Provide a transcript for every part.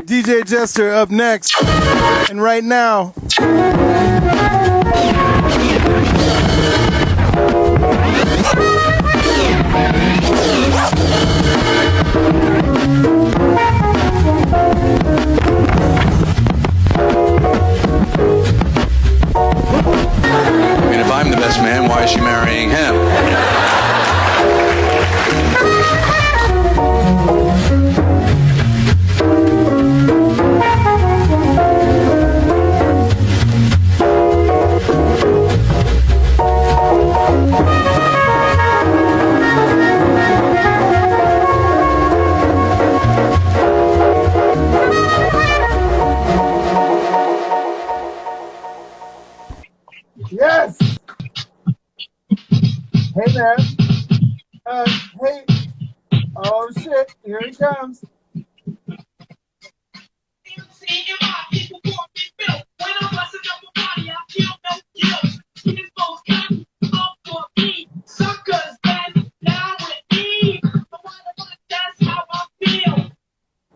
DJ Jester up next, and right now. I mean, if I'm the best man, why is she marrying him? Yes! Hey, man. Hey. Oh, shit. Here he comes.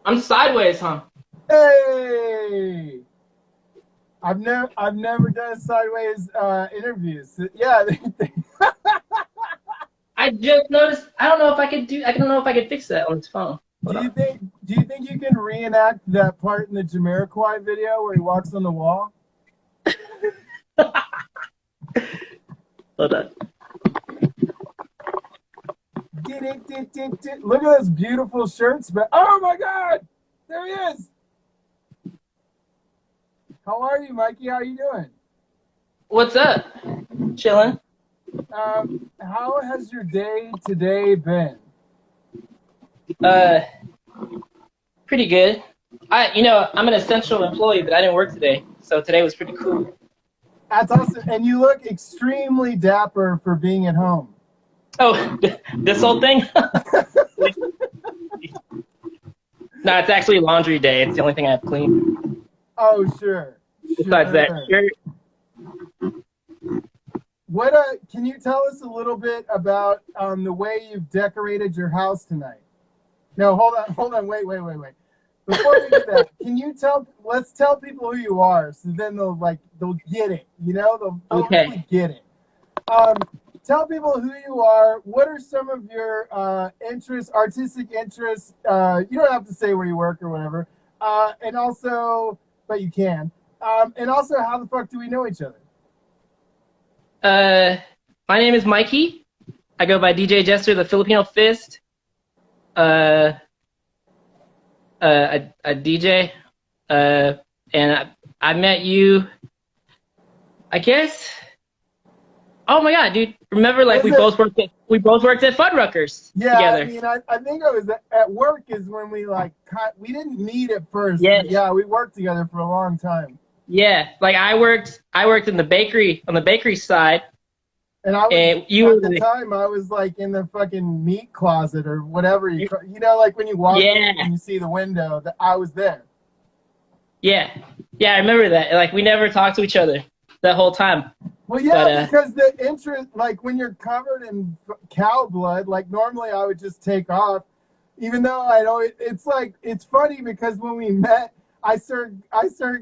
I'm sideways, huh? Hey! I've never done sideways interviews. Yeah. I just noticed. I don't know if I could fix that on this phone. Do you think you can reenact that part in the Jamiroquai video where he walks on the wall? Hold on. Look at those beautiful shirts, but oh my God, there he is. How are you, Mikey? How are you doing? What's up? Chilling. How has your day today been? Pretty good. I'm an essential employee, but I didn't work today, so today was pretty cool. That's awesome, and you look extremely dapper for being at home. Oh, this whole thing? No, it's actually laundry day. It's the only thing I have clean. Oh, sure. Besides that, what can you tell us a little bit about the way you've decorated your house tonight? No, hold on, wait. Before we do that, let's tell people who you are, so then they'll get it. They'll really get it. Tell people who you are. What are some of your artistic interests? You don't have to say where you work or whatever. And also, but you can. And also, how the fuck do we know each other? My name is Mikey. I go by DJ Jester The Filipino Fist. A DJ. And I met you, I guess. Oh my God, dude! Remember, we both worked at Fuddruckers together. I mean, I think I was at work is when we we didn't meet at first. Yes. But yeah, we worked together for a long time. Yeah, I worked in the bakery on the bakery side. And I was at the time I was in the fucking meat closet or whatever when you walk in and you see the window, that I was there. Yeah, I remember that. We never talked to each other that whole time. Well, yeah, because the interest, when you're covered in cow blood, normally I would just take off, even though I know it's funny because when we met, I started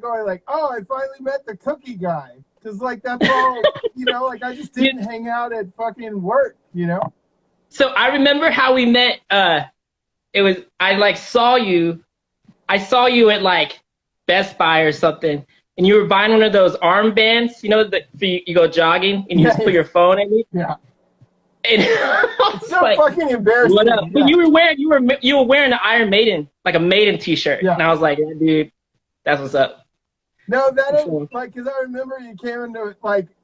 going oh, I finally met the cookie guy. Because, that's all, I just didn't hang out at fucking work, So I remember how we met. I saw you at, Best Buy or something, and you were buying one of those armbands, you go jogging, and you just put your phone in it. Yeah. And it's so fucking embarrassing. What up? Yeah. But you were wearing an Iron Maiden, a Maiden t-shirt. Yeah. And I was like, yeah, dude, that's what's up. No, that is because I remember you came into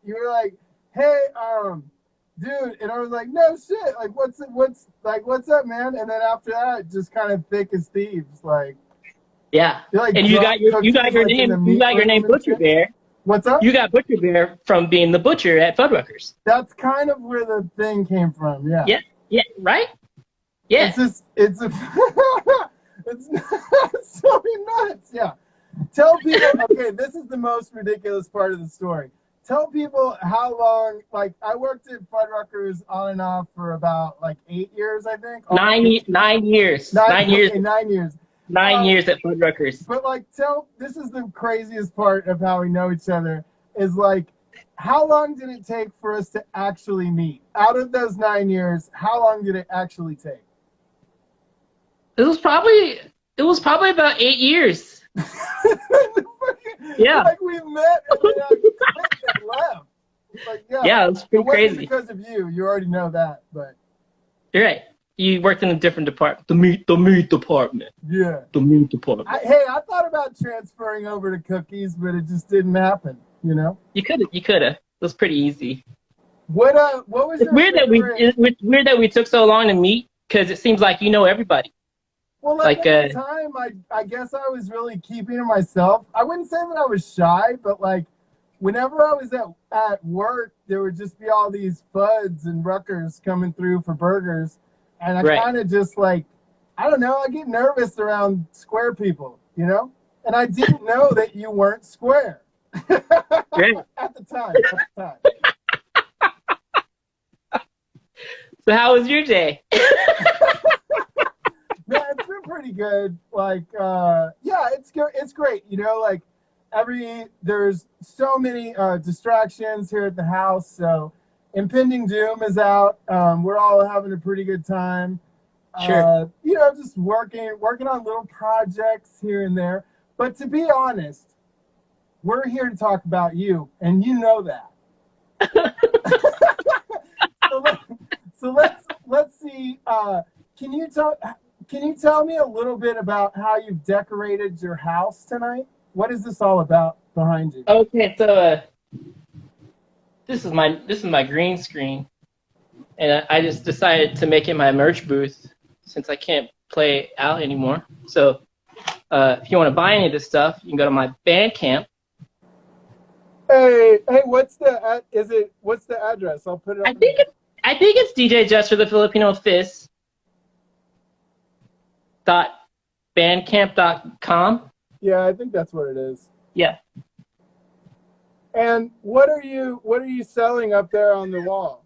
you were like, hey, dude, and I was like, no shit, what's up, man? And then after that, just kind of thick as thieves, Yeah. And you got your name Butcher Bear. What's up? You got Butcher Bear from being the butcher at Fuddruckers. That's kind of where the thing came from. Yeah. Yeah. Right. Yeah. It's it's so nuts. Yeah. Tell people. Okay, this is the most ridiculous part of the story. tell people how long. Like, I worked at Fuddruckers on and off for about like 8 years, I think. 9 years. 9 years. Okay, 9 years. 9 years at Fuddruckers. But like, this is the craziest part of how we know each other is like, how long did it take for us to actually meet? Out of those 9 years, how long did it actually take? It was probably about 8 years. Yeah. Like we met and then I quit and left. Like, Yeah, it was pretty it wasn't crazy. because of you. You already know that, but You're right. You worked in a different department. The meat department. yeah. The meat department. I thought about transferring over to cookies, but it just didn't happen. You know. You could have. It was pretty easy. What was It's your weird favorite? it's weird that we took so long to meet because it seems like you know everybody. Well, like, at the time, I guess I was really keeping to myself. I wouldn't say that I was shy, but like, whenever I was at work, there would just be all these Fuds and Ruckers coming through for burgers, and I Right. kind of just like, I don't know, I get nervous around square people, you know? And I didn't know that you weren't square. Right. At the time. So how was your day? Man, it's been pretty good. Like, yeah, it's good. It's great. You know, like there's so many distractions here at the house. So, Impending Doom is out. We're all having a pretty good time. Sure. You know, just working on little projects here and there. But to be honest, we're here to talk about you, and you know that. so let's see. Can you tell me a little bit about how you've decorated your house tonight? What is this all about behind you? Okay, so this is my green screen, and I just decided to make it my merch booth since I can't play out anymore. So if you want to buy any of this stuff, you can go to my Bandcamp. Hey, what's the address? I'll put it up. I think it's DJ Jester The Filipino Fist. .bandcamp.com. Yeah, I think that's what it is. Yeah. And what are you selling up there on the wall?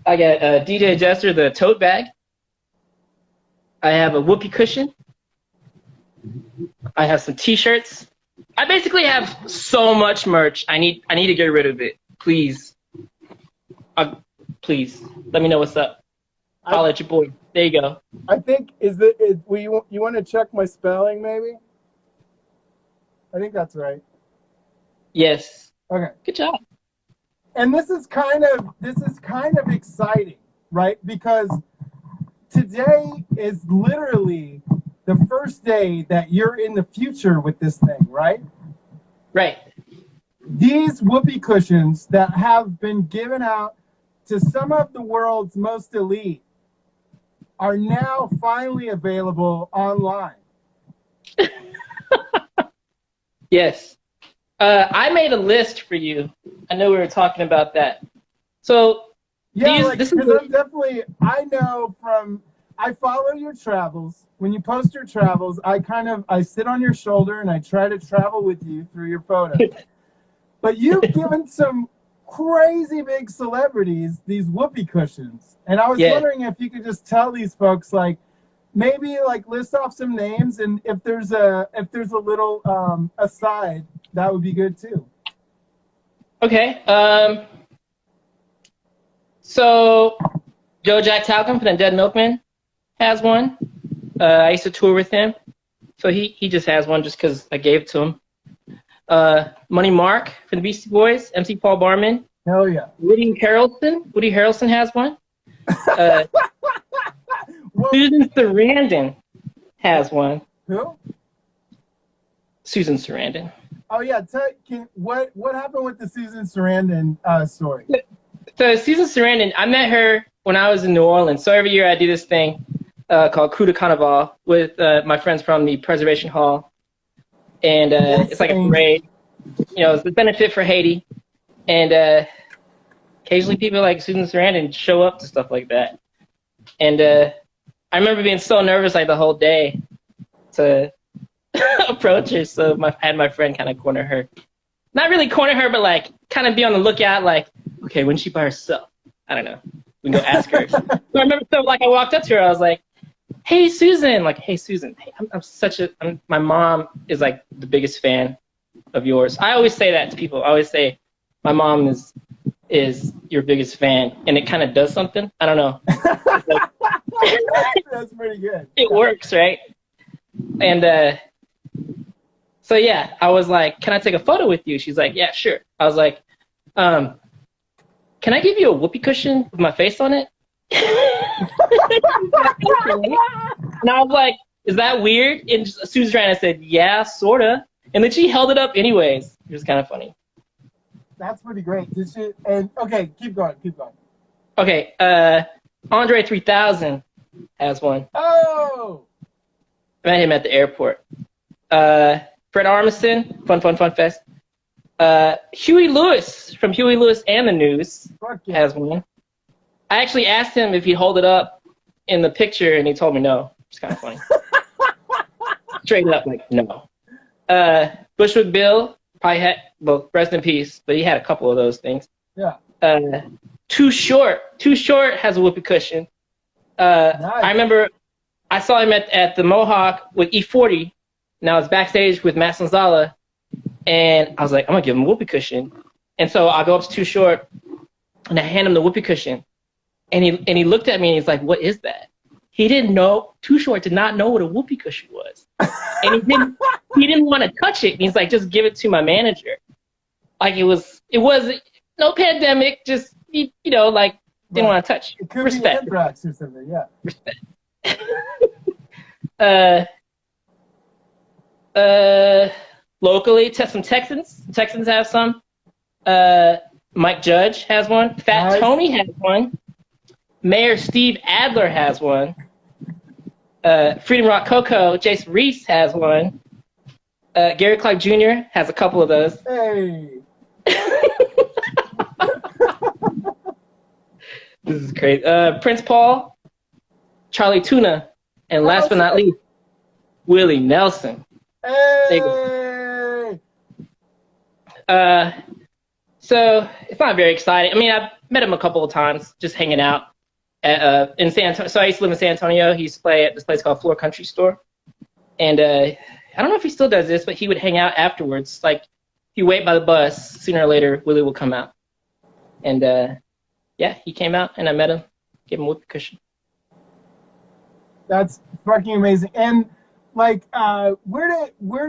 I got DJ Jester the tote bag. I have a whoopee cushion. I have some T-shirts. I basically have so much merch. I need to get rid of it. Please, please let me know what's up. Holla at your boy. There you go. I think you want to check my spelling maybe? I think that's right. Yes. Okay. Good job. And this is kind of exciting, right? Because today is literally the first day that you're in the future with this thing, right? Right. These whoopee cushions that have been given out to some of the world's most elite are now finally available online. Yes. I made a list for you. I know we were talking about that. So Yeah, I follow your travels. When you post your travels, I sit on your shoulder and I try to travel with you through your photos. But you've given some crazy big celebrities these whoopee cushions. And I was wondering if you could just tell these folks, like, maybe like list off some names, and if there's a little aside, that would be good too. Okay. So Joe Jack Talcum from the Dead Milkmen has one. I used to tour with him, so he just has one just because I gave it to him. Money Mark from the Beastie Boys, MC Paul Barman. Hell yeah. Woody Harrelson has one. Susan Sarandon has one. Who? Susan Sarandon. Oh yeah. What happened with the Susan Sarandon story? So Susan Sarandon, I met her when I was in New Orleans. So every year I do this thing called Coup de Carnaval with my friends from the Preservation Hall. And it's like a parade. You know, it's a benefit for Haiti. And occasionally people like Susan Sarandon show up to stuff like that. And I remember being so nervous like the whole day to approach her. So I had my friend kind of corner her. not really corner her, but like kind of be on the lookout. Like, okay, when she by herself? I don't know. We can go ask her. So I remember, so like I walked up to her. I was like, "Hey, Susan." Like, "Hey, Susan. Hey, my mom is like the biggest fan of yours." I always say that to people. I always say, "My mom is your biggest fan," and it kind of does something. I don't know. Like, that's pretty good. It works, right? And so yeah, I was like, "Can I take a photo with you?" She's like, "Yeah, sure." I was like, "Can I give you a whoopee cushion with my face on it?" And I was like, "Is that weird?" And Susan ran and said, "Yeah, sorta." And then she held it up anyways. It was kind of funny. That's pretty great. Did she? And okay, keep going. Okay, Andre 3000 has one. Oh. I met him at the airport. Fred Armisen, Fun Fest. Huey Lewis from Huey Lewis and the News has one. I actually asked him if he'd hold it up in the picture, and he told me no. It's kind of funny. Straight up, like, no. Bushwick Bill probably had, well, rest in peace, but he had a couple of those things. Yeah. Too Short has a whoopee cushion. Nice. I remember I saw him at the Mohawk with E40, and I was backstage with Matt Sonzala, and I was like, I'm going to give him a whoopee cushion. And so I go up to Too Short, and I hand him the whoopee cushion. And he looked at me, and he's like, what is that? He didn't know, Too Short did not know what a whoopee cushion was. And he didn't want to touch it. And he's like, just give it to my manager. Like it was no pandemic, just, you know, like, didn't want to touch. It could Respect. be anthrax or something, yeah. Respect. Locally, some Texans. Texans have some. Mike Judge has one. Fat Nice. Tony has one. Mayor Steve Adler has one. Freedom Rock Coco, Jason Reese has one. Gary Clark Jr. has a couple of those. Hey. This is crazy. Prince Paul, Charlie Tuna, and last but not least, Willie Nelson. Hey. So it's not very exciting. I mean, I've met him a couple of times, just hanging out in San Antonio. So I used to live in San Antonio. He used to play at this place called Floor Country Store, and I don't know if he still does this, but he would hang out afterwards. Like, if you wait by the bus, sooner or later, Willie will come out. And yeah, he came out, and I met him, gave him a whoopee cushion. That's fucking amazing. And like, where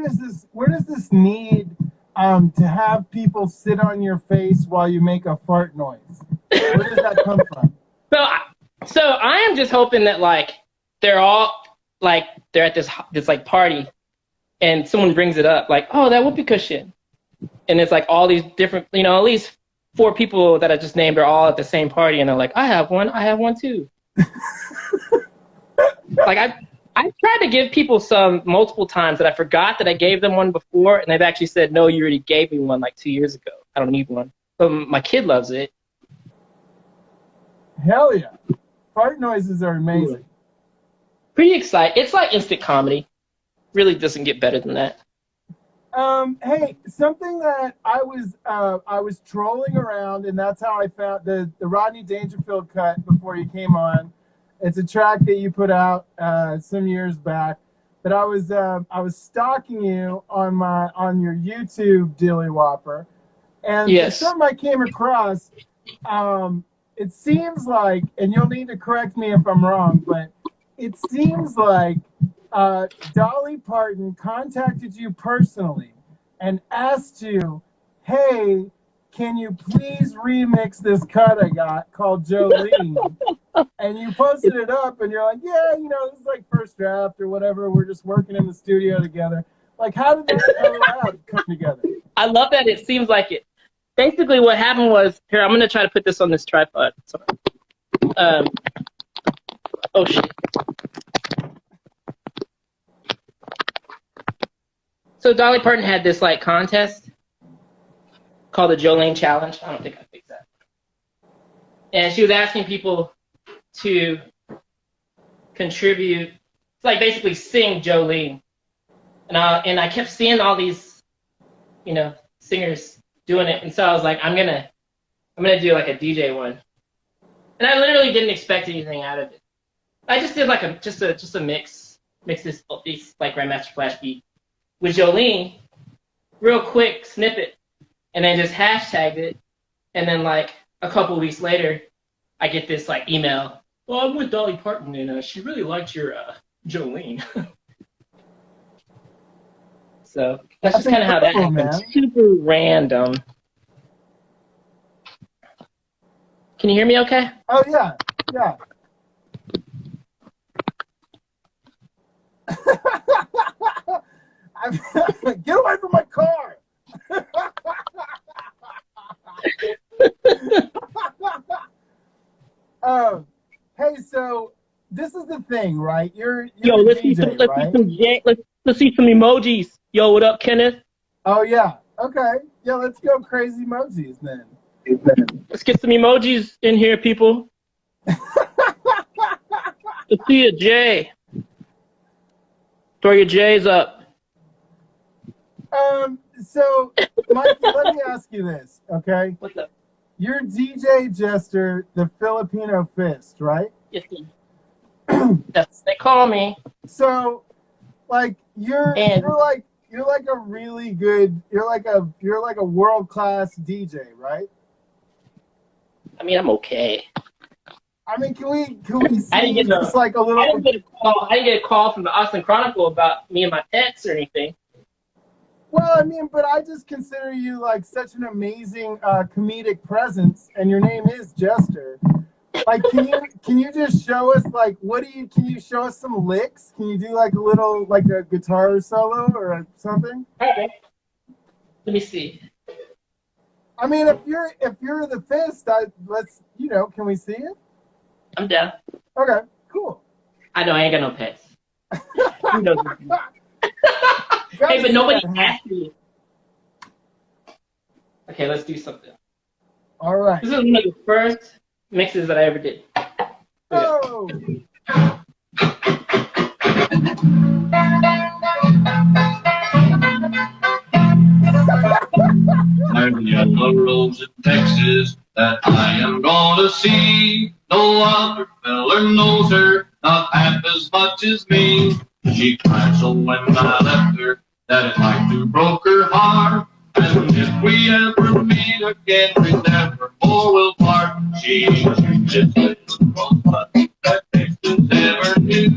does this need to have people sit on your face while you make a fart noise? Where does that come from? So I am just hoping that like they're at this like party, and someone brings it up, like, oh, that whoopee cushion, and it's like all these different, you know, at least 4 people that I just named are all at the same party, and they're like, I have one too. Like I tried to give people some multiple times that I forgot that I gave them one before, and they've actually said, no, you already gave me one like 2 years ago. I don't need one. But my kid loves it. Hell yeah. Fart noises are amazing. Pretty exciting. It's like instant comedy. Really doesn't get better than that. Hey, something that I was trolling around, and that's how I found the Rodney Dangerfield cut before you came on. It's a track that you put out some years back. But I was stalking you on your YouTube Dilly Whopper, and yes. something I came across. It seems like, and you'll need to correct me if I'm wrong, but it seems like Dolly Parton contacted you personally and asked you, hey, can you please remix this cut I got called Jolene? And you posted it up, and you're like, yeah, you know, this is like first draft or whatever. We're just working in the studio together. Like, how did that come together? I love that. It seems like it. Basically, what happened was, here, I'm going to try to put this on this tripod. Sorry. Oh, shit. So Dolly Parton had this, like, contest called the Jolene Challenge. I don't think I fixed that. And she was asking people to contribute, like, basically sing Jolene. And I kept seeing all these, you know, singers doing it, and so I was like, I'm gonna do like a DJ one, and I literally didn't expect anything out of it. I just did like a mix this like Grandmaster Flash beat with Jolene, real quick snippet, and then just hashtagged it, and then like a couple of weeks later, I get this like email. Well, I'm with Dolly Parton, and she really liked your Jolene. So that's just kind of how that happened. Man. Super random. Can you hear me okay? Oh, yeah. Yeah. Get away from my car! Hey, so this is the thing, right? You're let's DJ, let's see some emojis. Yo, what up, Kenneth? Oh yeah. Okay. Yeah, let's go crazy emojis then. Let's get some emojis in here, people. Let's see a J. Throw your J's up. So, Mikey, let me ask you this, okay? What's up? You're DJ Jester, the Filipino Fist, right? Yes, sir. That's what they call me. So, like, you're like a really good, you're like a world-class DJ, right? I mean, I'm okay. I mean, can we see just like a little? I didn't get a call from the Austin Chronicle about me and my pets or anything. Well, I mean, but I just consider you like such an amazing comedic presence, and your name is Jester. Like, can you just show us like can you show us some licks? Can you do like a little like a guitar solo or something? Okay. Let me see. I mean, if you're the Fist, can we see it? I'm down. Okay, cool. I know I ain't got no pets. Who knows? Hey, but nobody asked me. Okay, let's do something. All right. This is one of the first mixes that I ever did. Oh. There are yellow roads in Texas that I am gonna see. No other feller knows her, not half as much as me. She cried so when I left her that it like to broke her heart. And if we ever meet again, we never more will part. She's just little robot that Texas ever knew.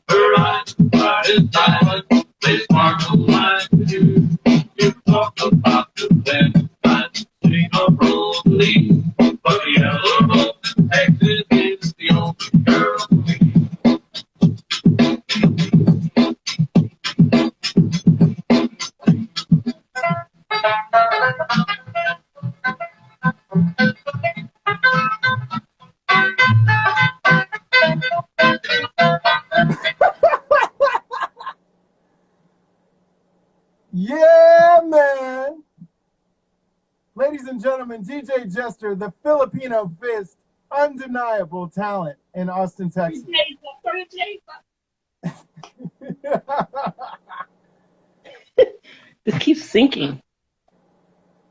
Her eyes bright as diamonds, they sparkle like dew. You talk about the best time, sing a rolling, but the yellow rose in Texas is the only girl we. Yeah, man. Ladies and gentlemen, DJ Jester, the Filipino Fist, undeniable talent in Austin, Texas. This keeps sinking.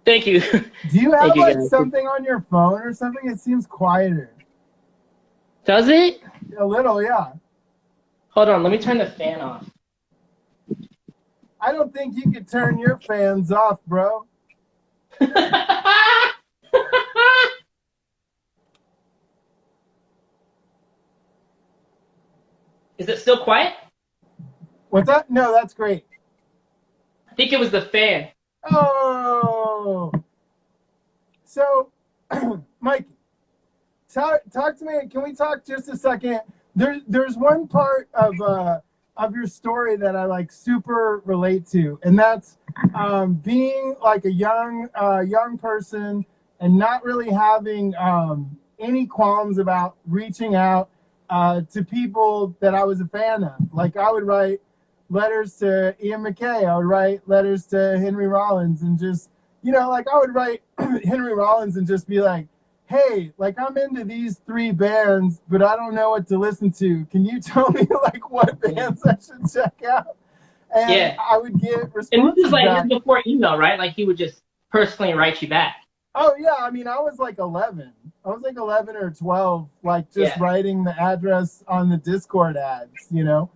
Thank you. Do you have like something on your phone or something? It seems quieter. Does it? A little, yeah. Hold on, let me turn the fan off. I don't think you could turn your fans off, bro. Is it still quiet? What's that? No, that's great. I think it was the fan. Oh. So, Mikey, talk to me. Can we talk just a second? There's one part of your story that I like super relate to, and that's being like a young person and not really having any qualms about reaching out to people that I was a fan of. Like I would write letters to Ian MacKaye, I would write letters to Henry Rollins, and just like I would write Henry Rollins and just be like, hey, like I'm into these 3 bands, but I don't know what to listen to. Can you tell me like what bands I should check out? And yeah. I would get responses. And this is like before email, right? Like he would just personally write you back. Oh yeah, I mean, I was like 11. I was like 11 or 12, like just writing the address on the Discord ads, you know.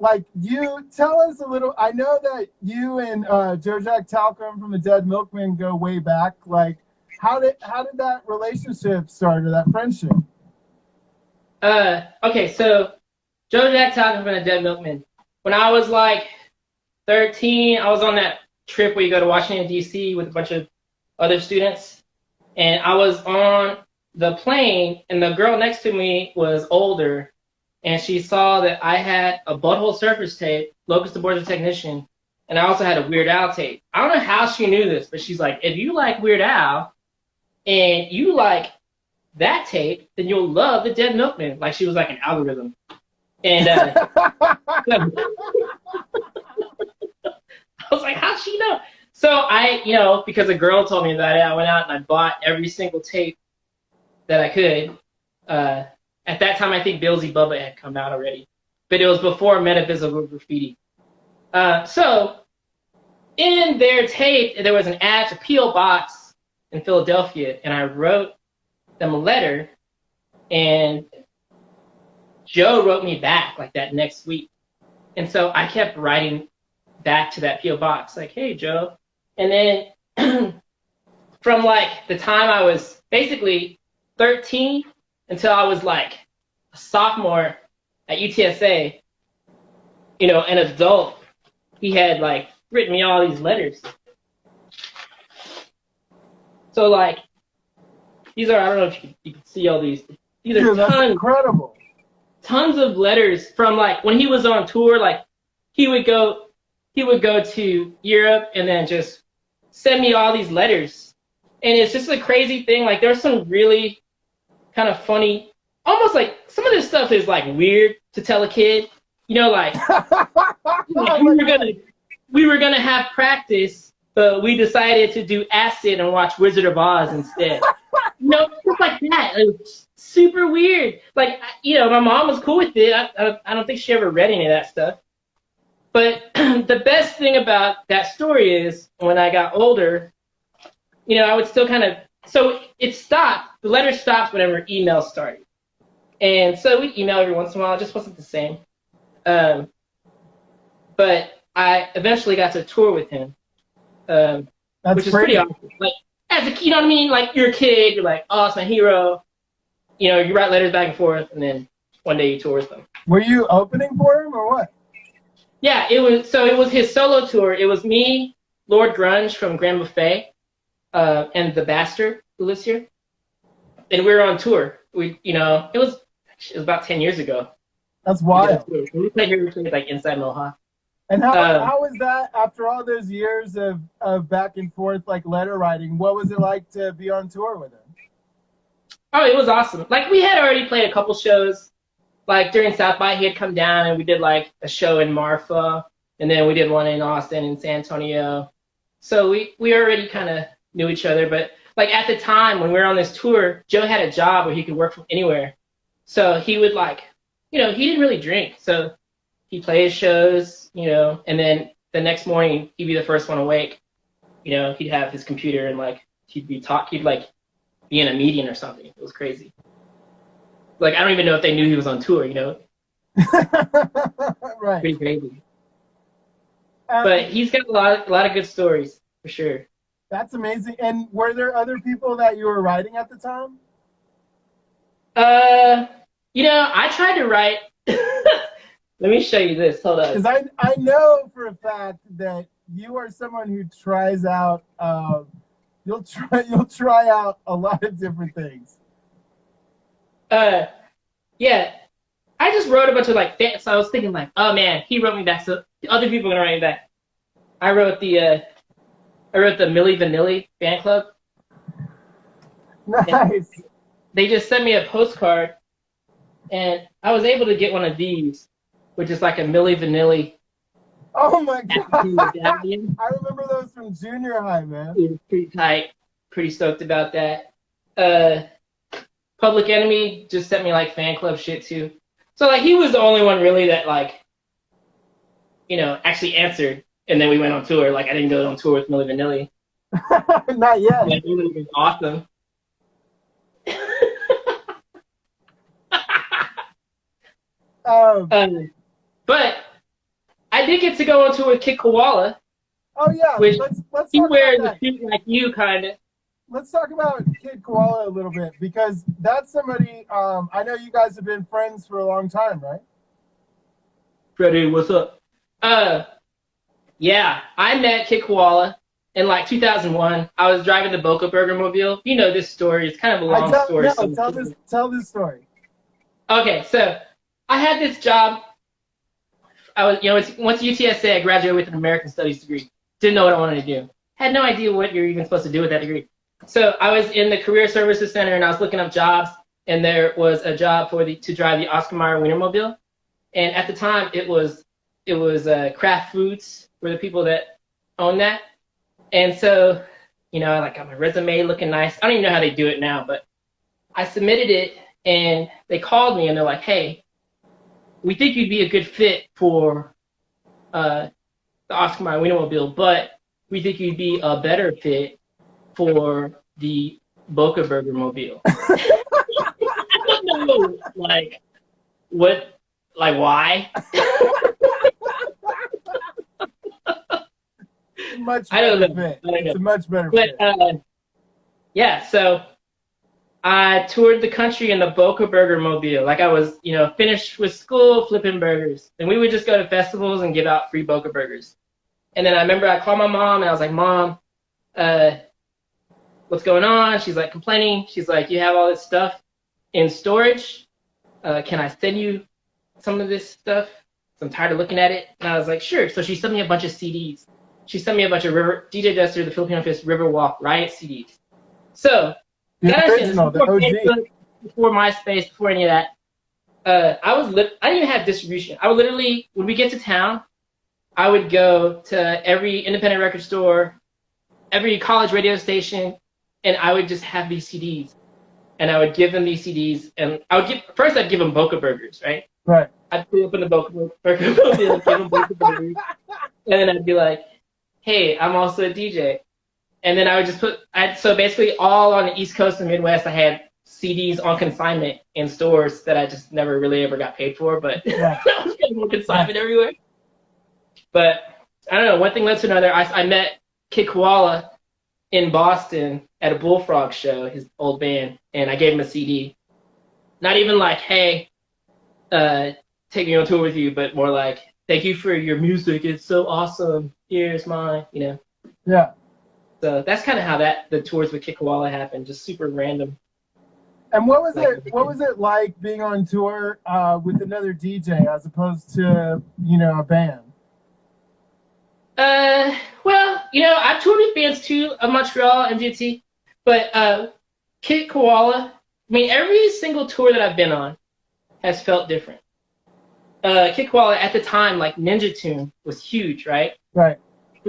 Like, you tell us a little. I know that you and Joe Jack Talcum from the Dead Milkmen go way back. Like, how did that relationship start, or that friendship? Okay, so Joe Jack Talcum from the Dead Milkmen. When I was like 13, I was on that trip where you go to Washington D.C. with a bunch of other students, and I was on the plane, and the girl next to me was older, and she saw that I had a Butthole Surfers tape, Locust Abortion Technician, and I also had a Weird Al tape. I don't know how she knew this, but she's like, if you like Weird Al and you like that tape, then you'll love the Dead Milkmen. Like, she was like an algorithm. And I was like, how'd she know? So I, you know, because a girl told me about it, I went out and I bought every single tape that I could. At that time, I think Billsy Bubba had come out already, but it was before Metaphysical Graffiti. So in their tape, there was an ad to P.O. Box in Philadelphia, and I wrote them a letter, and Joe wrote me back like that next week. And so I kept writing back to that P.O. Box, like, hey, Joe. And then from like the time I was basically 13 until I was like a sophomore at UTSA, you know, an adult, he had like written me all these letters. So like, these are, I don't know if you can see all these. These are that's incredible. Tons of letters from like when he was on tour. Like he would go to Europe and then just send me all these letters. And it's just a crazy thing. Like there's some really kind of funny, almost like some of this stuff is like weird to tell a kid. You know, like we were gonna have practice, but we decided to do acid and watch Wizard of Oz instead. You know, stuff like that. It's super weird. Like, you know, my mom was cool with it. I don't think she ever read any of that stuff. But the best thing about that story is when I got older, you know, I would still kind of, so it stopped. The letter stopped whenever email started. And so we'd email every once in a while. It just wasn't the same. But I eventually got to tour with him, which is pretty awesome. Like, as a, you know what I mean? Like, you're a kid, you're like, oh, it's my hero. You know, you write letters back and forth, and then one day you tour with them. Were you opening for him or what? Yeah, it was his solo tour. It was me, Lord Grunge from Grand Buffet, and the Bastard who lives here. And we were on tour. We, you know, it was about 10 years ago. That's wild. We played here, like inside Mohawk. And how was that after all those years of back and forth, like letter writing? What was it like to be on tour with him? Oh, it was awesome. Like, we had already played a couple shows. Like, during South by, he had come down and we did like a show in Marfa, and then we did one in Austin and San Antonio. So we already kind of knew each other. But like at the time when we were on this tour, Joe had a job where he could work from anywhere. So he would like, you know, he didn't really drink. So he'd play his shows, you know, and then the next morning he'd be the first one awake. You know, he'd have his computer and like he'd like be in a meeting or something. It was crazy. Like, I don't even know if they knew he was on tour, you know? Right. Pretty crazy. But he's got a lot of good stories, for sure. That's amazing. And were there other people that you were writing at the time? You know, I tried to write. Let me show you this. Hold on. Because I know for a fact that you are someone who tries out, you'll try out a lot of different things. Yeah, I just wrote a bunch of like, so I was thinking like, oh man, he wrote me back, so other people are gonna write me back. I wrote the Milli Vanilli fan club. Nice. They just sent me a postcard, and I was able to get one of these, which is like a Milli Vanilli. Oh my god! I remember those from junior high, man. It was pretty tight. Pretty stoked about that. Public Enemy just sent me like fan club shit too. So like he was the only one really that like, you know, actually answered. And then we went on tour. Like I didn't go on tour with Milli Vanilli. Not yet. Like, it would have been awesome. But I did get to go on tour with Kid Koala. Oh yeah, which let's he talk wears about a suit like you, kind of. Let's talk about Kid Koala a little bit, because that's somebody, I know you guys have been friends for a long time, right? Freddie, what's up? Yeah, I met Kid Koala in like 2001. I was driving the Boca Burger Mobile. You know this story. It's kind of a long story. No, tell this story. Okay, so I had this job. I was, once UTSA, I graduated with an American Studies degree. Didn't know what I wanted to do. Had no idea what you're even supposed to do with that degree. So I was in the Career Services Center and I was looking up jobs, and there was a job to drive the Oscar Mayer Wienermobile. And at the time, it was Kraft Foods were the people that owned that. And so, I got my resume looking nice. I don't even know how they do it now, but I submitted it, and they called me and they're like, "Hey, we think you'd be a good fit for the Oscar Mayer Wienermobile, but we think you'd be a better fit for the Boca Burger Mobile." I don't know, why? Much I don't better know. fit. It's a much better But fit. yeah, so I toured the country in the Boca Burger Mobile. Like I was, finished with school flipping burgers. And we would just go to festivals and give out free Boca Burgers. And then I remember I called my mom and I was like, "Mom, what's going on?" She's like complaining. She's like, "You have all this stuff in storage. Can I send you some of this stuff? I'm tired of looking at it." And I was like, "Sure." So she sent me a bunch of CDs. She sent me a bunch of DJ Jester, the Filipino Fist, Riverwalk, Riot CDs. So, The original, the OG. Facebook, before MySpace, before any of that, I didn't even have distribution. I would literally, when we get to town, I would go to every independent record store, every college radio station, and I would just have these CDs. And I would give them these CDs, and I'd give them Boca Burgers, right? Right. I'd pull up in the Boca Burger Mobile, give them Boca Burgers, and then I'd be like, "Hey, I'm also a DJ." And then I would just so basically all on the East Coast and Midwest, I had CDs on consignment in stores that I just never really ever got paid for, but Yeah. I was getting on consignment everywhere. But I don't know, one thing led to another. I met Kid Koala in Boston at a Bullfrog show, his old band, and I gave him a CD. Not even like, "Hey, take me on tour with you," but more like, "Thank you for your music. It's so awesome. Here's mine," Yeah. So that's kind of how the tours with Kid Koala happened, just super random. And what was it like being on tour with another DJ as opposed to, a band? Well, I've toured with bands too, of Montreal and GT, but Kid Koala, every single tour that I've been on has felt different. Kid Koala at the time, like Ninja Tune was huge, right? Right.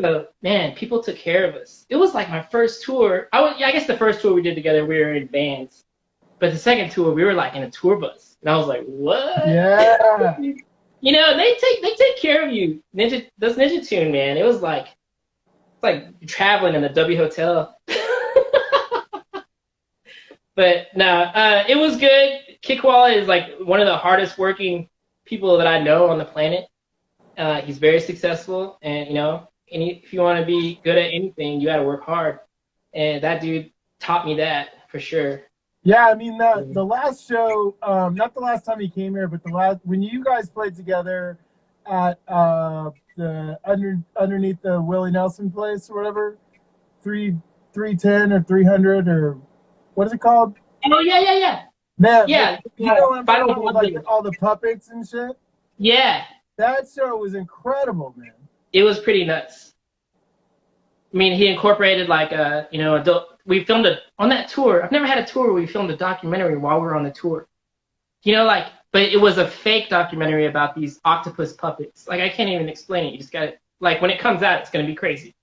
So, man, people took care of us. It was like my first tour. I guess the first tour we did together, we were in bands. But the second tour, we were like in a tour bus. And I was like, "What?" Yeah. They take care of you. Ninja Tune, man. It was like, it's like traveling in a W hotel. But no, it was good. Kid Koala is like one of the hardest working people that I know on the planet. He's very successful, and if you want to be good at anything, you got to work hard. And that dude taught me that for sure. Yeah, the last show, not the last time he came here, but when you guys played together at the underneath the Willie Nelson place or whatever, 310 or 300 or what is it called? Oh yeah. Man, yeah. You know what I'm talking about, like all the puppets and shit? Yeah. That show was incredible, man. It was pretty nuts. He incorporated like adult. We filmed on that tour. I've never had a tour where we filmed a documentary while we were on the tour. But it was a fake documentary about these octopus puppets. Like I can't even explain it. You just got to, like, when it comes out, it's gonna be crazy.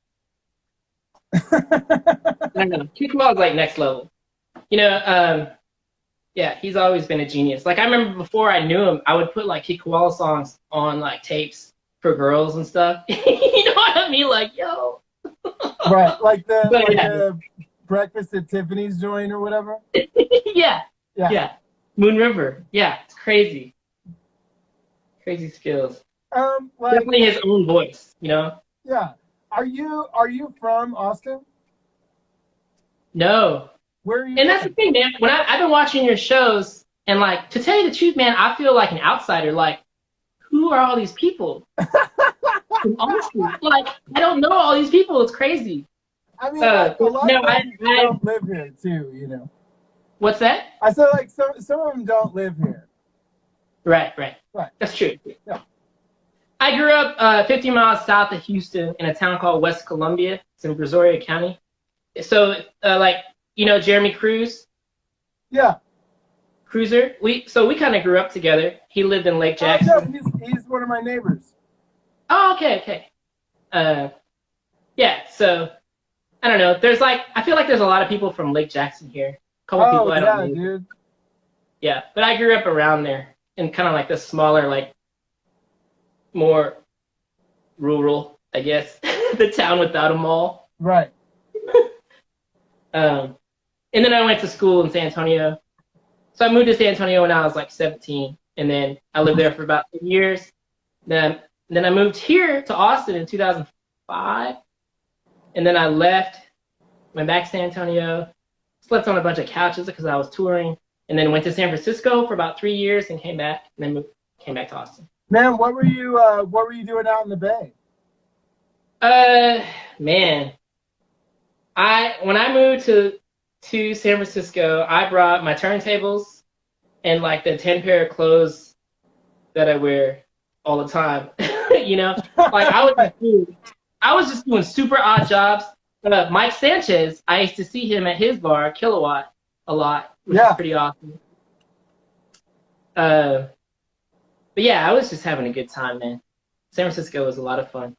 I don't know. Kid Koala's like next level. Yeah, he's always been a genius. Like I remember before I knew him, I would put like Kid Koala songs on like tapes for girls and stuff. You know what I mean? Like, yo, Right, like But the breakfast at Tiffany's joint or whatever. yeah, Yeah. yeah. Moon River. Yeah, it's crazy. Crazy skills. Like, Definitely his own voice, you know? yeah. Are you from Austin? No. Where are you? And that's the thing, man. When I've been watching your shows, and like, to tell you the truth, man, I feel like an outsider. Like, who are all these people from Austin? Like, I don't know all these people. It's crazy. I mean, like, a lot no, of them don't live here too, you know. What's that? I said, like, some of them don't live here. Right. Right. That's true. Yeah. I grew up 50 miles south of Houston in a town called West Columbia. It's in Brazoria County. So, like, you know, Jeremy Cruz? Yeah. Cruiser? We kind of grew up together. He lived in Lake Jackson. Oh, no, he's one of my neighbors. Oh, okay. Yeah, so, I don't know. I feel like there's a lot of people from Lake Jackson here. A couple people I don't know. Dude. Yeah, but I grew up around there in kind of like the smaller, like, more rural, I guess, the town without a mall. Right. And then I went to school in San Antonio. So I moved to San Antonio when I was like 17, and then I lived there for about 10 years. Then I moved here to Austin in 2005, and then I left, went back to San Antonio, slept on a bunch of couches because I was touring, and then went to San Francisco for about 3 years and came back, and then came back to Austin. Man, what were you doing out in the Bay? Man, when I moved to San Francisco, I brought my turntables and like the 10 pair of clothes that I wear all the time. You know, like I was just doing super odd jobs. Mike Sanchez, I used to see him at his bar, Kilowatt, a lot, which is pretty awesome. But yeah, I was just having a good time, man. San Francisco was a lot of fun.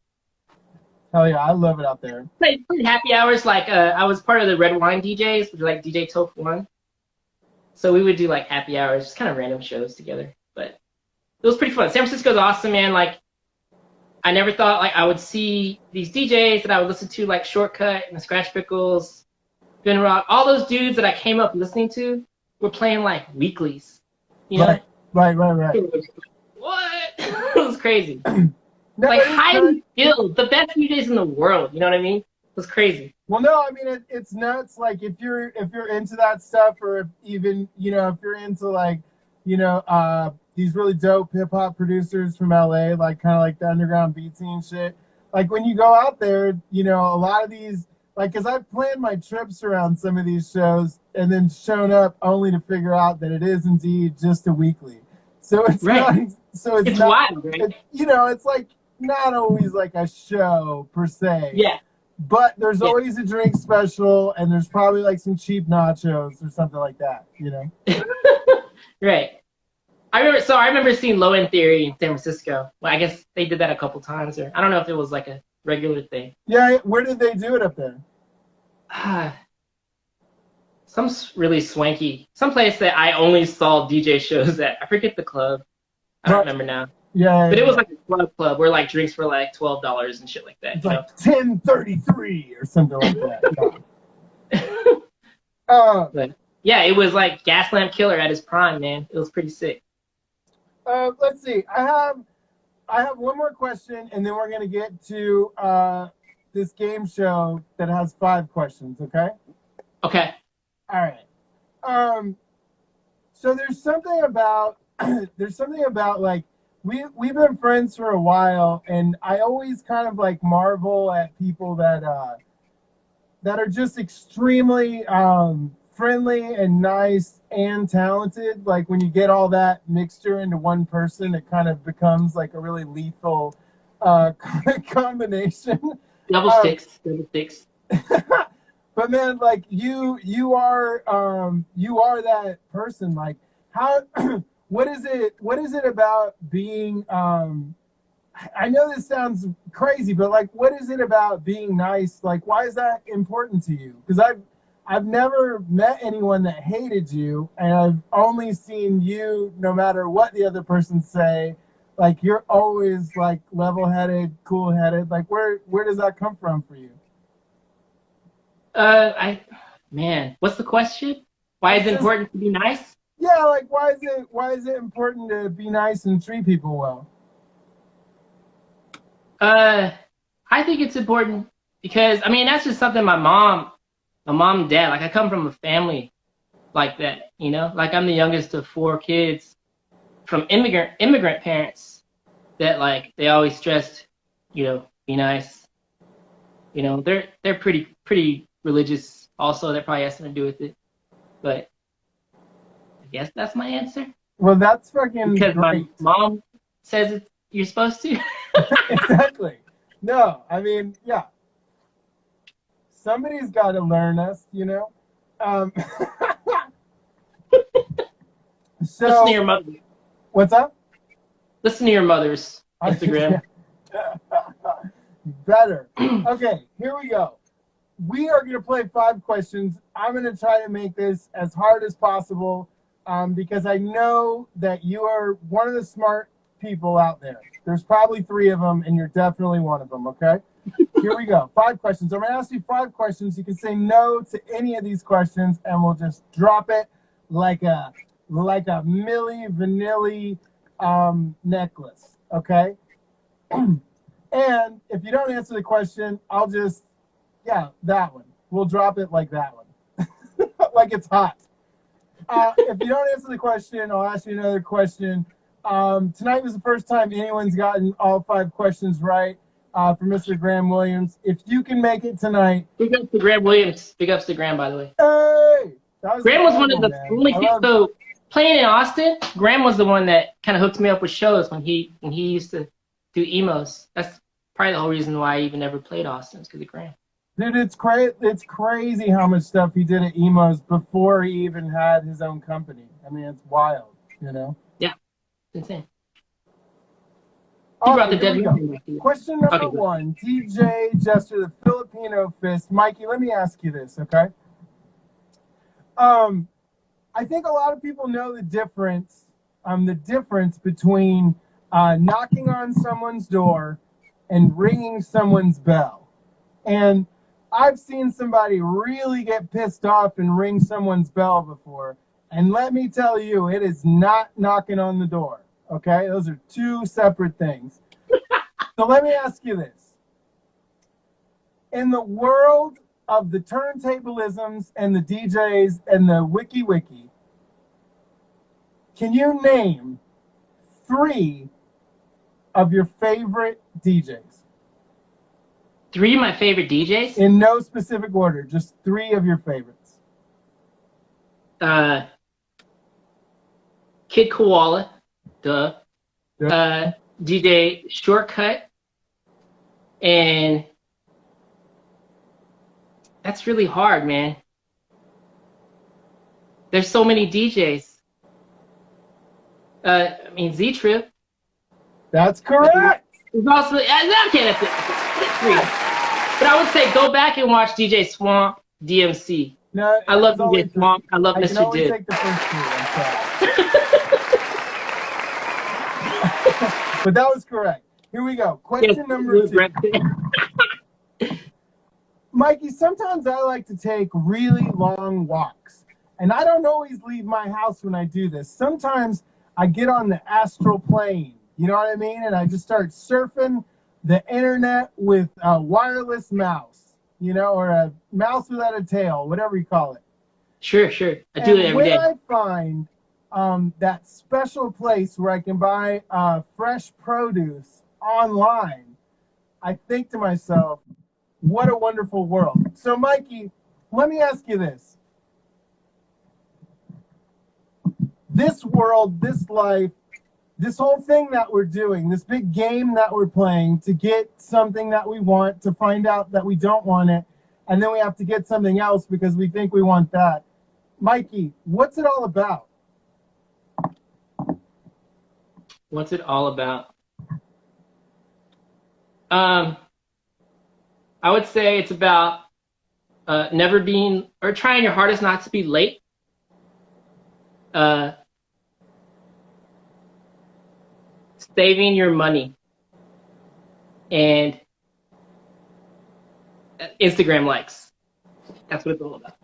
Hell yeah, I love it out there. Played happy hours, like I was part of the Red Wine DJs, which like DJ Toph One. So we would do like happy hours, just kind of random shows together. But it was pretty fun. San Francisco's awesome, man. Like I never thought like I would see these DJs that I would listen to, like Shortcut and the Scratch Pickles, Ben Rock, all those dudes that I came up listening to were playing like weeklies. You know? Right. What? It was crazy. Like highly skilled, the best DJs in the world. You know what I mean? It was crazy. Well, no, I mean it's nuts. Like if you're into that stuff, or if even if you're into like these really dope hip hop producers from LA, like kind of like the underground beat scene shit. Like when you go out there, a lot of these, like, because I've planned my trips around some of these shows and then shown up only to figure out that it is indeed just a weekly. So it's not. So it's not, wild, right? It's like not always like a show per se. Yeah. But there's always a drink special, and there's probably like some cheap nachos or something like that. Right. I remember seeing Low End Theory in San Francisco. Well, I guess they did that a couple times, or I don't know if it was like a regular thing. Yeah. Where did they do it up there? Some really swanky, some place that I only saw DJ shows at. I forget the club. I don't remember now. Yeah. But it was like a club where like drinks were like $12 and shit like that. It's like $10.33 or something like that. But yeah, it was like Gaslamp Killer at his prime, man. It was pretty sick. Let's see. I have one more question, and then we're gonna get to this game show that has 5 questions. Okay. Okay. All right. So there's something about like we've been friends for a while, and I always kind of like marvel at people that are just extremely friendly and nice and talented. Like when you get all that mixture into one person, it kind of becomes like a really lethal combination. Double sticks. But man, like you are that person. Like how what is it about being I know this sounds crazy, but like what is it about being nice? Like why is that important to you? Because I've never met anyone that hated you, and I've only seen you, no matter what the other person say, like you're always like level-headed, cool-headed. Like where does that come from for you? What's the question? Why is it important to be nice? Yeah, like why is it important to be nice and treat people well? I think it's important because that's just something my mom and dad, like I come from a family like that, like I'm the youngest of 4 kids from immigrant parents that like they always stressed, be nice. They're pretty religious also. That probably has something to do with it. But I guess that's my answer. Well, that's fucking because great. my mom says you're supposed to. Exactly. No, yeah. Somebody's got to learn us, So, Listen to your mother. What's up? Listen to your mother's Instagram. Better. Okay, here we go. We are going to play 5 questions. I'm going to try to make this as hard as possible because I know that you are one of the smart people out there. There's probably 3 of them, and you're definitely one of them, okay? Here we go. 5 questions. I'm going to ask you 5 questions. You can say no to any of these questions, and we'll just drop it like a Milli Vanilli necklace, okay? And if you don't answer the question, I'll just, that one. We'll drop it like that one. Like it's hot. If you don't answer the question, I'll ask you another question. Tonight was the first time anyone's gotten all 5 questions right for Mr. Graham Williams. If you can make it tonight. Big ups to Graham Williams. Big ups to Graham, by the way. Hey! Graham was one of the only people. So playing in Austin, Graham was the one that kind of hooked me up with shows when he used to do emos. That's probably the whole reason why I even ever played Austin, is because of Graham. Dude, it's crazy how much stuff he did at emos before he even had his own company. It's wild, Yeah, it's insane. Brought the question number 1, DJ Jester The Filipino Fist. Mikey, let me ask you this, okay? I think a lot of people know the difference between knocking on someone's door and ringing someone's bell. And I've seen somebody really get pissed off and ring someone's bell before. And let me tell you, it is not knocking on the door. Okay? Those are 2 separate things. So let me ask you this. In the world of the turntablisms and the DJs and the wiki, can you name 3 of your favorite DJs? 3 of my favorite DJs? In no specific order, just 3 of your favorites. Kid Koala, duh. DJ Shortcut, and that's really hard, man. There's so many DJs. Z-Trip. That's correct. There's also, okay, that's it. 3. But I would say go back and watch DJ Swamp, DMC. No, I love DJ Swamp. I love Mr. I can only Dib. take the first 2. I'm sorry. But that was correct. Here we go. Question number 2. Mikey, sometimes I like to take really long walks. And I don't always leave my house when I do this. Sometimes I get on the astral plane. You know what I mean? And I just start surfing the internet with a wireless mouse, or a mouse without a tail, whatever you call it. Sure. I do it every day. When I find that special place where I can buy fresh produce online, I think to myself, what a wonderful world. So, Mikey, let me ask you this. This world, this life, this whole thing that we're doing, this big game that we're playing to get something that we want, to find out that we don't want it, and then we have to get something else because we think we want that. Mikey, what's it all about? What's it all about? I would say it's about never being, or trying your hardest not to be late. Saving your money. And Instagram likes. That's what it's all about.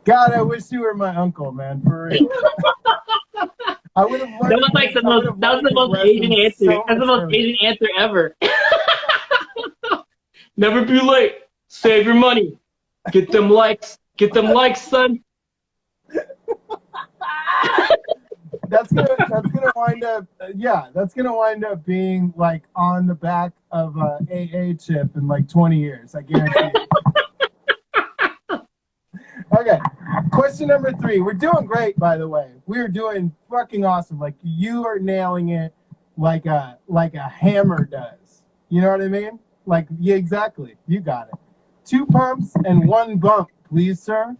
God, I wish you were my uncle, man. For real. I would have learned. That was like the most. That was the most Asian answer. That's the most Asian answer ever. Never be late. Save your money. Get them likes. Get them likes, son. That's gonna wind up. Yeah, that's gonna wind up being like on the back of a AA chip in like 20 years. I guarantee it. Okay, question number 3. We're doing great, by the way. We're doing fucking awesome. Like you are nailing it like a hammer does. You know what I mean? Like, yeah, exactly. You got it. 2 pumps and 1 bump, please, sir.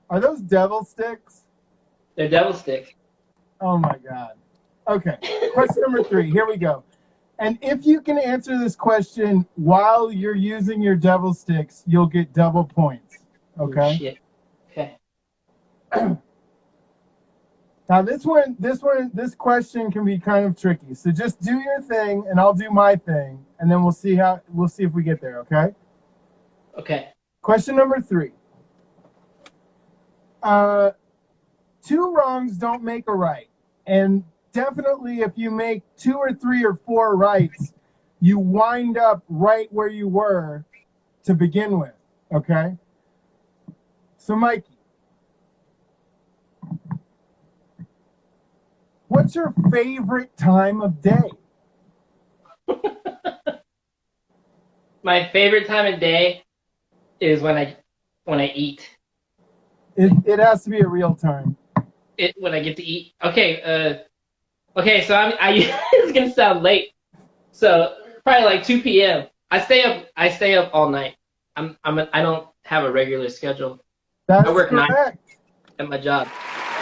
Are those devil sticks? They're devil sticks. Oh my God. Okay. Question number 3. Here we go. And if you can answer this question while you're using your devil sticks, you'll get double points. Okay? Oh, shit. Okay. Now this question can be kind of tricky. So just do your thing and I'll do my thing and then we'll see if we get there, okay? Okay. Question number 3. 2 wrongs don't make a right. And definitely if you make 2 or 3 or 4 rights, you wind up right where you were to begin with, okay? So Mikey, what's your favorite time of day? My favorite time of day is when I eat. It has to be a real time. When I get to eat. Okay. So it's gonna sound late. So probably like 2 p.m. I stay up all night. I don't have a regular schedule. That's I work correct. 9 at my job.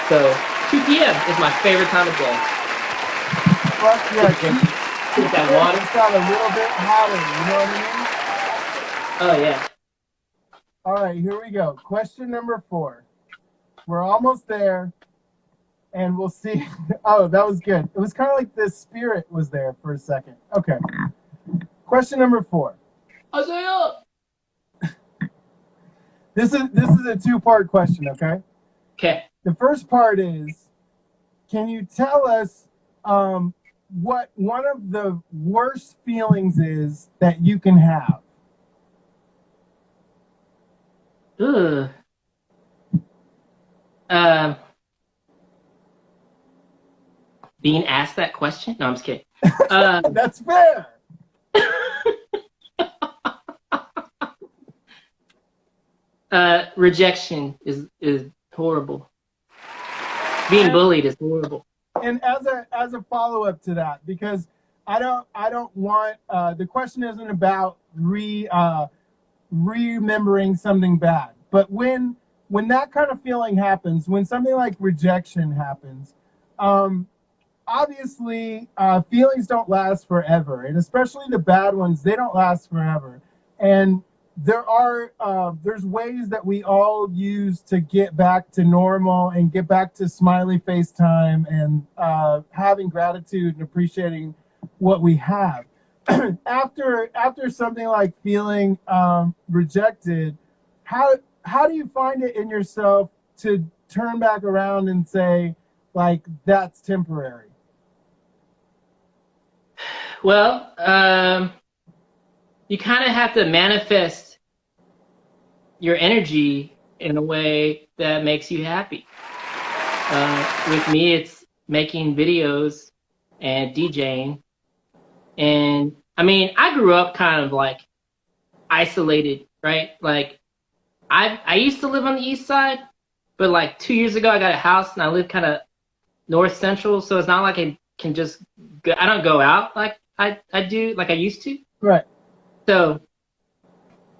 So 2 p.m. is my favorite time of day. Fuck yeah. Get that water. It's got a little bit hotter, you know what I mean? Oh yeah. All right, here we go. Question number 4. We're almost there, and we'll see. Oh, that was good. It was kind of like the spirit was there for a second. Okay. Question number 4. Isaiah. This is a 2-part question, okay? Okay. The first part is, can you tell us what one of the worst feelings is that you can have? Ugh. Being asked that question? No, I'm just kidding. That's fair. Rejection is horrible. Being bullied is horrible. And as a follow-up to that, because I don't want the question isn't about remembering something bad, but when that kind of feeling happens, when something like rejection happens, obviously feelings don't last forever, and especially the bad ones, they don't last forever. And there's ways that we all use to get back to normal and get back to smiley face time and having gratitude and appreciating what we have. After something like feeling rejected, how do you find it in yourself to turn back around and say, like, that's temporary? Well, you kind of have to manifest your energy in a way that makes you happy. With me, it's making videos and DJing. And I mean, I grew up kind of like isolated, right? Like I used to live on the east side, but like 2 years ago, I got a house and I live kind of north central. So it's not like I can just go, I don't go out like I do, like I used to. Right. So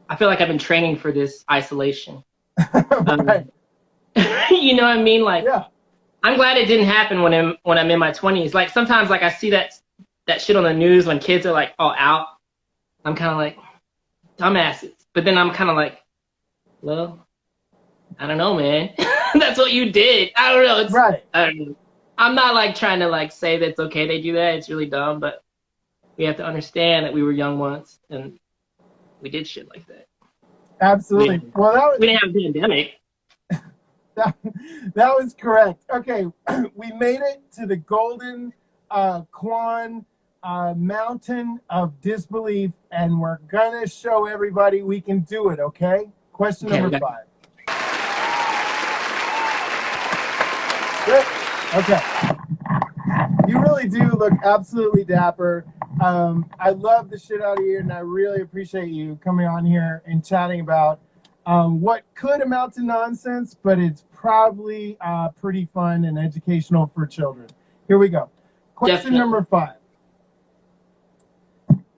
I feel like I've been training for this isolation. Right. You know what I mean? Like, Yeah. I'm glad it didn't happen when I'm in my 20s. Like sometimes, like I see that shit on the news when kids are like all out. I'm kind of like, dumbasses. But then I'm kind of like, well, I don't know, man. That's what you did. I don't know. Right. I don't know. I'm not like trying to like say that it's okay they do that. It's really dumb, but we have to understand that we were young once, and we did shit like that. Absolutely. Well, we didn't have a pandemic. That was correct. Okay, we made it to the Golden Quan Mountain of Disbelief, and we're gonna show everybody we can do it. Okay. Question number 5. Good. Okay. You really do look absolutely dapper. I love the shit out of you, and I really appreciate you coming on here and chatting about what could amount to nonsense, but it's probably pretty fun and educational for children. Here we go. Question number 5.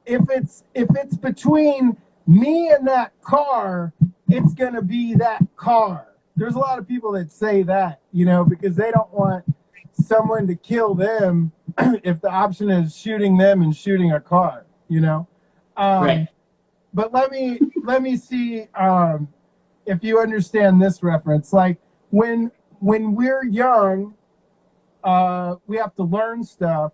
If it's between me and that car, it's gonna be that car. There's a lot of people that say that, you know, because they don't want someone to kill them if the option is shooting them and shooting a car, you know. Right. But let me see if you understand this reference. Like when we're young, we have to learn stuff,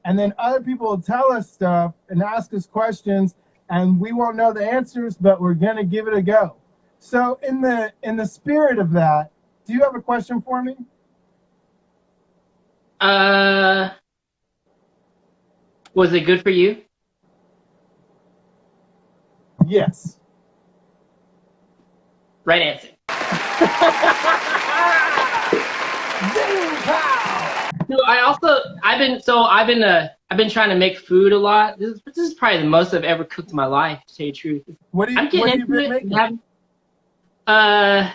and then other people will tell us stuff and ask us questions, and we won't know the answers, but we're gonna give it a go. So in the spirit of that, do you have a question for me? Was it good for you? Yes. Right answer. So I've been trying to make food a lot. This is probably the most I've ever cooked in my life, to tell you the truth. What have you been making? Well,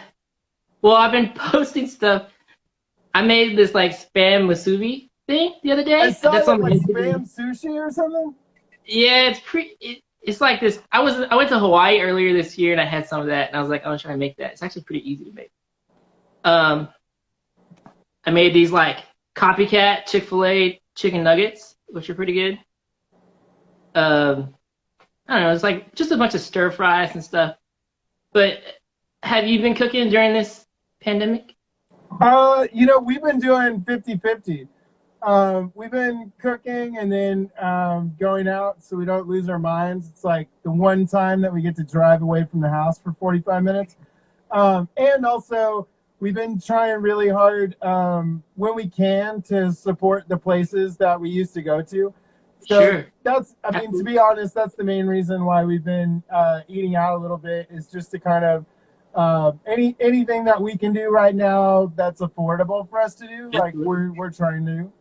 I've been posting stuff. I made this like spam musubi thing the other day. I saw That's that, on like Instagram. spam sushi or something. Yeah, it's like this. I went to Hawaii earlier this year and I had some of that, and I was like, I was trying to make that. It's actually pretty easy to make. I made these like copycat Chick-fil-A chicken nuggets, which are pretty good. I don't know. It's like just a bunch of stir fries and stuff. But have you been cooking during this pandemic? You know, we've been doing 50-50. We've been cooking and then going out so we don't lose our minds. It's like the one time that we get to drive away from the house for 45 minutes. And also, we've been trying really hard when we can to support the places that we used to go to. So Sure. I mean, to be honest, that's the main reason why we've been eating out a little bit, is just to kind of anything that we can do right now that's affordable for us to do, like we're trying to do.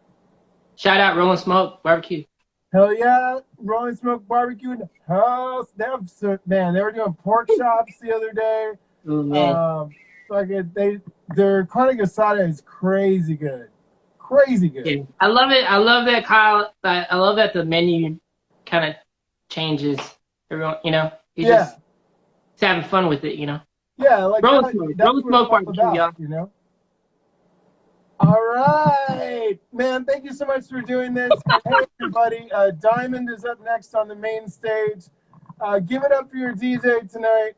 Shout out Rolling Smoke Barbecue. Hell yeah, Rolling Smoke Barbecue in the house. They were doing pork chops the other day. Oh, man. Their carne asada is crazy good. Crazy good. Yeah. I love it. I love that, Kyle. I love that the menu kind of changes. Everyone, you know, just having fun with it, you know. Yeah, like Rolling Smoke Barbecue, y'all. You know. All right, man. Thank you so much for doing this. Hey, everybody. Diamond is up next on the main stage. Give it up for your DJ tonight,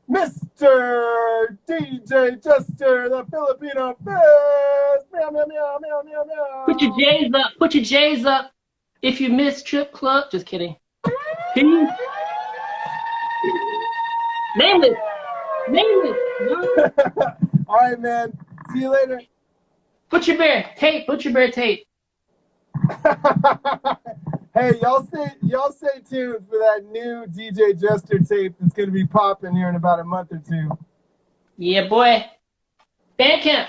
Mr. DJ Jester, the Filipino best. Meow, meow, meow, meow, meow, meow. Put your J's up. Put your J's up. If you miss Trip Club, just kidding. Peace. Name it. All right, man. See you later. Butcher Bear tape. Hey, y'all stay tuned for that new DJ Jester tape that's gonna be popping here in about a month or two. Yeah, boy. Bandcamp.